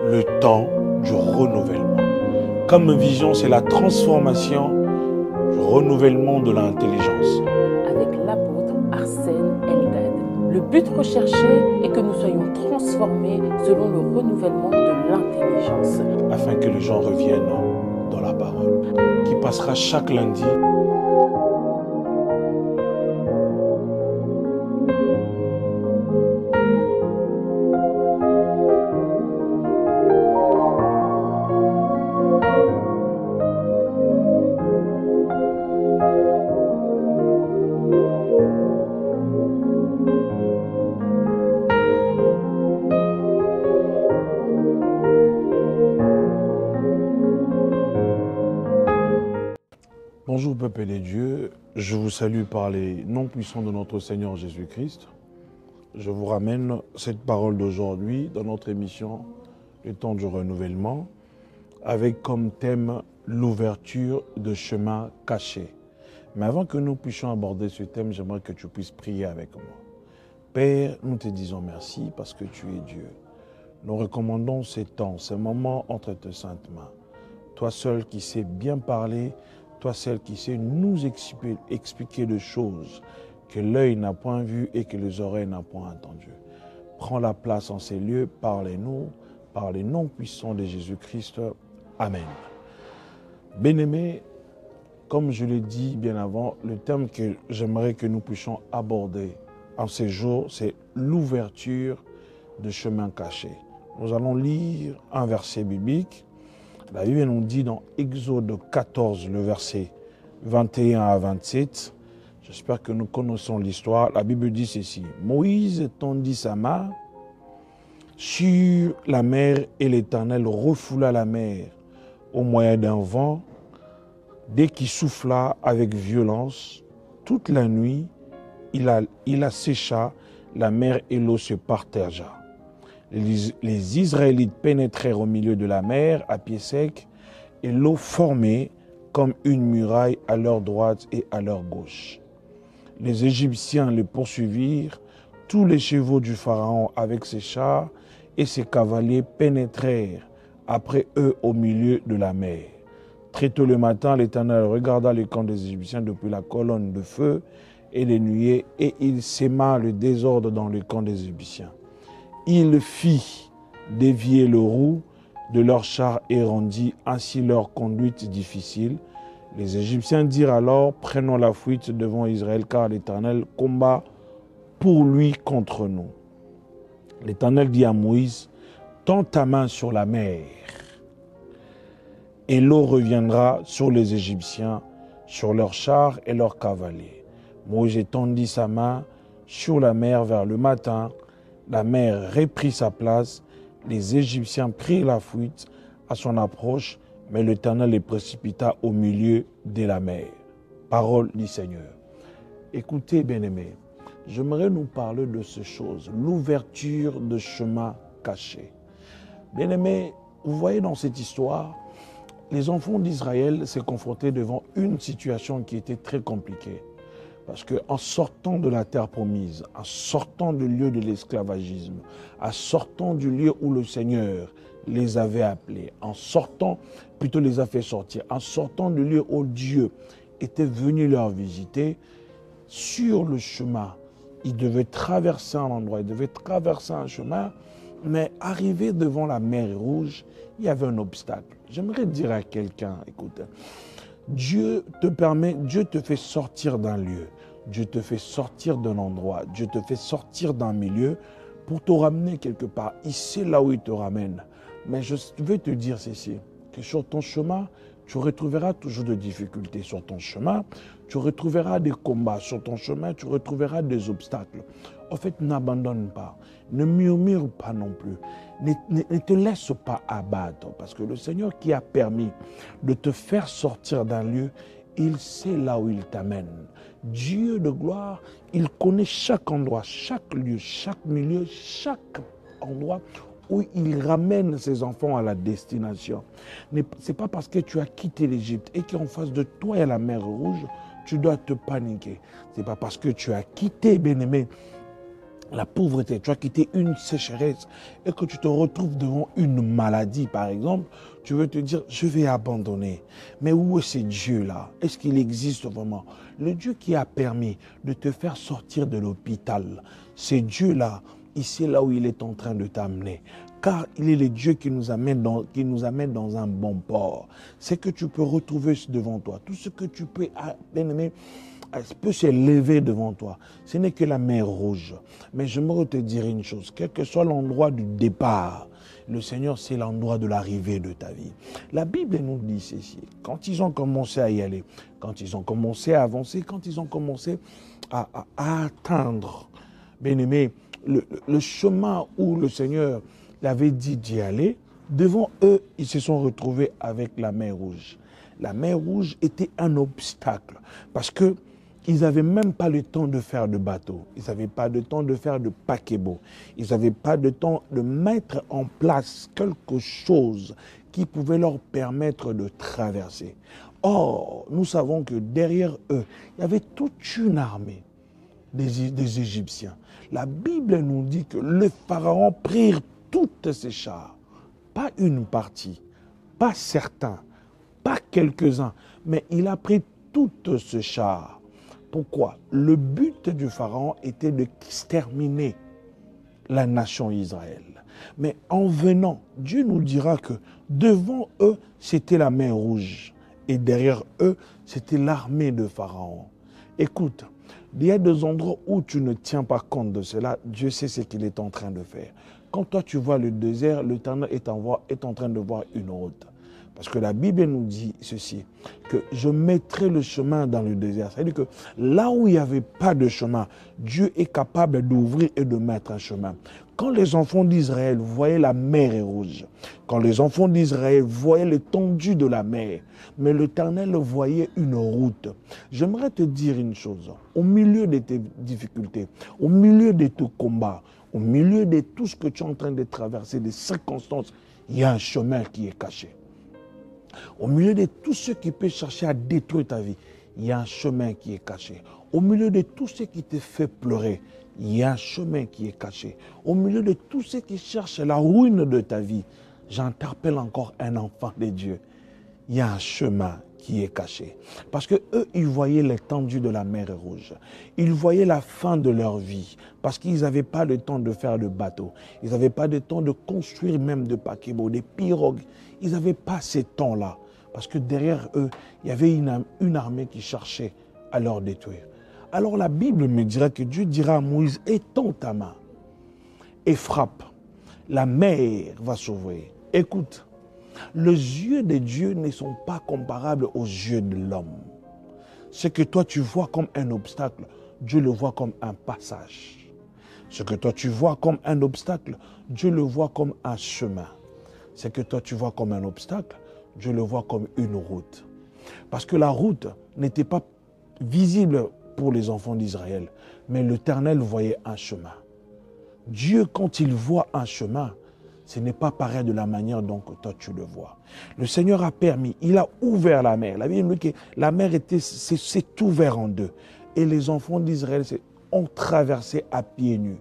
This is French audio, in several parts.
le temps du renouvellement. Comme vision, c'est la transformation du renouvellement de l'intelligence. Avec l'apôtre Arsène Eldad. Le but recherché est que nous soyons transformés selon le renouvellement de l'intelligence. Afin que les gens reviennent dans la parole, qui passera chaque lundi. Bonjour peuple de Dieu, je vous salue par les noms puissants de notre Seigneur Jésus-Christ. Je vous ramène cette parole d'aujourd'hui dans notre émission Le temps du renouvellement, avec comme thème l'ouverture de chemins cachés. Mais avant que nous puissions aborder ce thème, j'aimerais que tu puisses prier avec moi. Père, nous te disons merci parce que tu es Dieu. Nous recommandons ces temps, ces moments entre tes saintes mains. Toi seul qui sais bien parler, toi seul qui sais nous expliquer des choses que l'œil n'a point vues et que les oreilles n'ont point entendues. Prends la place en ces lieux, parlez-nous, par les noms puissants de Jésus-Christ. Amen. Bien-aimés, comme je l'ai dit bien avant, le thème que j'aimerais que nous puissions aborder en ces jours, c'est l'ouverture de chemins cachés. Nous allons lire un verset biblique. La Bible nous dit dans Exode 14, le verset 21 à 27, j'espère que nous connaissons l'histoire, la Bible dit ceci. Moïse tendit sa main sur la mer et l'Éternel refoula la mer au moyen d'un vent. Dès qu'il souffla avec violence, toute la nuit, il assécha la mer et l'eau se partagea. Les Israélites pénétrèrent au milieu de la mer à pied sec et l'eau formait comme une muraille à leur droite et à leur gauche. Les Égyptiens les poursuivirent, tous les chevaux du Pharaon avec ses chars et ses cavaliers pénétrèrent après eux au milieu de la mer. Très tôt le matin, l'Éternel regarda le camp des Égyptiens depuis la colonne de feu et les nuées et il sema le désordre dans le camp des Égyptiens. Il fit dévier le roue de leurs chars et rendit ainsi leur conduite difficile. Les Égyptiens dirent alors, prenons la fuite devant Israël, car l'Éternel combat pour lui contre nous. L'Éternel dit à Moïse, tends ta main sur la mer, et l'eau reviendra sur les Égyptiens, sur leurs chars et leurs cavaliers. Moïse tendit sa main sur la mer vers le matin. La mer reprit sa place, les Égyptiens prirent la fuite à son approche, mais l'Éternel les précipita au milieu de la mer. Parole du Seigneur. Écoutez, bien-aimés, j'aimerais nous parler de ces choses, l'ouverture de chemins cachés. Bien-aimés, vous voyez dans cette histoire, les enfants d'Israël s'est confrontés devant une situation qui était très compliquée. Parce qu'en sortant de la terre promise, en sortant du lieu de l'esclavagisme, en sortant du lieu où le Seigneur les avait appelés, en sortant, plutôt les a fait sortir, en sortant du lieu où Dieu était venu leur visiter, sur le chemin, ils devaient traverser un endroit, ils devaient traverser un chemin, mais arrivé devant la mer Rouge, il y avait un obstacle. J'aimerais dire à quelqu'un, écoute, Dieu te fait sortir d'un lieu, Dieu te fait sortir d'un endroit, Dieu te fait sortir d'un milieu pour te ramener quelque part. Il sait là où il te ramène. Mais je veux te dire ceci, que sur ton chemin, tu retrouveras toujours des difficultés. Sur ton chemin, tu retrouveras des combats. Sur ton chemin, tu retrouveras des obstacles. En fait, n'abandonne pas, ne murmure pas non plus. Ne te laisse pas abattre, parce que le Seigneur qui a permis de te faire sortir d'un lieu, il sait là où il t'amène. Dieu de gloire, il connaît chaque endroit, chaque lieu, chaque milieu, chaque endroit où il ramène ses enfants à la destination. Ce n'est pas parce que tu as quitté l'Égypte et qu'en face de toi il y a la mer Rouge, tu dois te paniquer. Ce n'est pas parce que tu as quitté, bien-aimé, la pauvreté, tu as quitté une sécheresse et que tu te retrouves devant une maladie, par exemple, tu veux te dire, je vais abandonner. Mais où est ce Dieu-là? Est-ce qu'il existe vraiment? Le Dieu qui a permis de te faire sortir de l'hôpital, c'est Dieu-là, ici là où il est en train de t'amener. Car il est le Dieu qui nous amène dans un bon port. C'est que tu peux retrouver devant toi. Tout ce que tu peux, bien aimé, peut s'élever devant toi. Ce n'est que la mer Rouge. Mais j'aimerais te dire une chose, quel que soit l'endroit du départ, le Seigneur, c'est l'endroit de l'arrivée de ta vie. La Bible nous dit ceci, quand ils ont commencé à y aller, quand ils ont commencé à avancer, quand ils ont commencé à atteindre, bien aimé, le chemin où le Seigneur avait dit d'y aller, devant eux, ils se sont retrouvés avec la mer Rouge. La mer Rouge était un obstacle parce que ils n'avaient même pas le temps de faire de bateau. Ils n'avaient pas le temps de faire de paquebot. Ils n'avaient pas le temps de mettre en place quelque chose qui pouvait leur permettre de traverser. Or, nous savons que derrière eux, il y avait toute une armée des Égyptiens. La Bible nous dit que les pharaons prirent toutes ces chars. Pas une partie, pas certains, pas quelques-uns, mais il a pris toutes ces chars. Pourquoi? Le but du pharaon était d'exterminer la nation Israël. Mais en venant, Dieu nous dira que devant eux, c'était la mer Rouge. Et derrière eux, c'était l'armée de Pharaon. Écoute, il y a des endroits où tu ne tiens pas compte de cela. Dieu sait ce qu'il est en train de faire. Quand toi tu vois le désert, l'Éternel est en train de voir une route. Parce que la Bible nous dit ceci, que je mettrai le chemin dans le désert. C'est-à-dire que là où il n'y avait pas de chemin, Dieu est capable d'ouvrir et de mettre un chemin. Quand les enfants d'Israël voyaient la mer Rouge, quand les enfants d'Israël voyaient l'étendue de la mer, mais l'Éternel voyait une route. J'aimerais te dire une chose, au milieu de tes difficultés, au milieu de tes combats, au milieu de tout ce que tu es en train de traverser, des circonstances, il y a un chemin qui est caché. Au milieu de tout ce qui peut chercher à détruire ta vie, il y a un chemin qui est caché. Au milieu de tout ce qui te fait pleurer, il y a un chemin qui est caché. Au milieu de tout ce qui cherche la ruine de ta vie, j'interpelle encore un enfant de Dieu. Il y a un chemin qui est caché. Parce que eux, ils voyaient l'étendue de la mer Rouge. Ils voyaient la fin de leur vie. Parce qu'ils n'avaient pas le temps de faire de bateau. Ils n'avaient pas le temps de construire même de paquebots, des pirogues. Ils n'avaient pas ces temps-là. Parce que derrière eux, il y avait une armée qui cherchait à leur détruire. Alors la Bible me dira que Dieu dira à Moïse, étends ta main et frappe. La mer va s'ouvrir. Écoute, les yeux de Dieu ne sont pas comparables aux yeux de l'homme. Ce que toi tu vois comme un obstacle, Dieu le voit comme un passage. Ce que toi tu vois comme un obstacle, Dieu le voit comme un chemin. Ce que toi tu vois comme un obstacle, Dieu le voit comme une route. Parce que la route n'était pas visible pour les enfants d'Israël, mais l'Éternel voyait un chemin. Dieu, quand il voit un chemin, ce n'est pas pareil de la manière dont toi tu le vois. Le Seigneur a permis, il a ouvert la mer. La Bible dit que la mer s'est ouverte en deux. Et les enfants d'Israël ont traversé à pieds nus.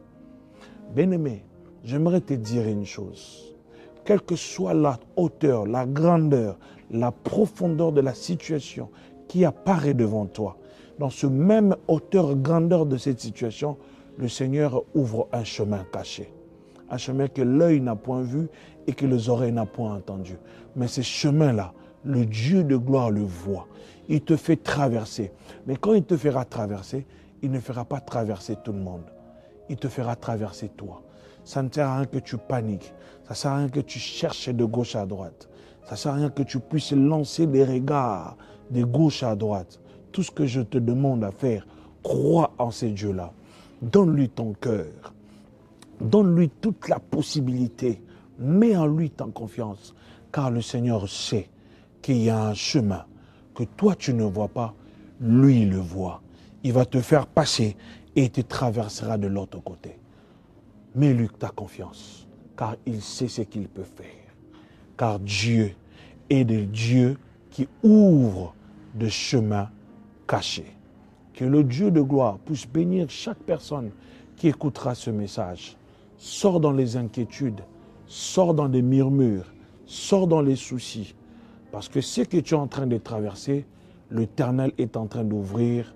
Bien-aimé, j'aimerais te dire une chose. Quelle que soit la hauteur, la grandeur, la profondeur de la situation qui apparaît devant toi, dans ce même hauteur, grandeur de cette situation, le Seigneur ouvre un chemin caché. Un chemin que l'œil n'a point vu et que les oreilles n'ont point entendu. Mais ce chemin-là, le Dieu de gloire le voit. Il te fait traverser. Mais quand il te fera traverser, il ne fera pas traverser tout le monde. Il te fera traverser toi. Ça ne sert à rien que tu paniques. Ça ne sert à rien que tu cherches de gauche à droite. Ça ne sert à rien que tu puisses lancer des regards de gauche à droite. Tout ce que je te demande à faire, crois en ces dieux-là. Donne-lui ton cœur. Donne-lui toute la possibilité. Mets en lui ta confiance. Car le Seigneur sait qu'il y a un chemin que toi tu ne vois pas, lui il le voit. Il va te faire passer et il te traversera de l'autre côté. Mets-lui ta confiance, car il sait ce qu'il peut faire. Car Dieu est le Dieu qui ouvre des chemins cachés. Que le Dieu de gloire puisse bénir chaque personne qui écoutera ce message. Sors dans les inquiétudes, sors dans des murmures, sors dans les soucis. Parce que ce que tu es en train de traverser, l'Éternel est en train d'ouvrir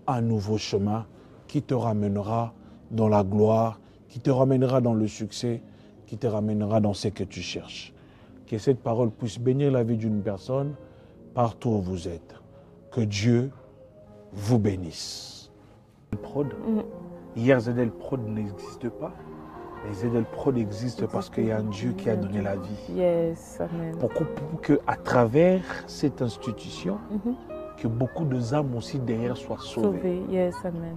un nouveau chemin qui te ramènera dans la gloire, qui te ramènera dans le succès, qui te ramènera dans ce que tu cherches. Que cette parole puisse bénir la vie d'une personne partout où vous êtes. Que Dieu vous bénisse. Prod. Hier, Zedel Prod n'existe pas. Mais Zedel Prod existe parce qu'il y a un Dieu qui a donné la vie. Yes, amen. Pour qu'à travers cette institution, que beaucoup d'âmes aussi derrière soient sauvées. Sauvé, yes, amen.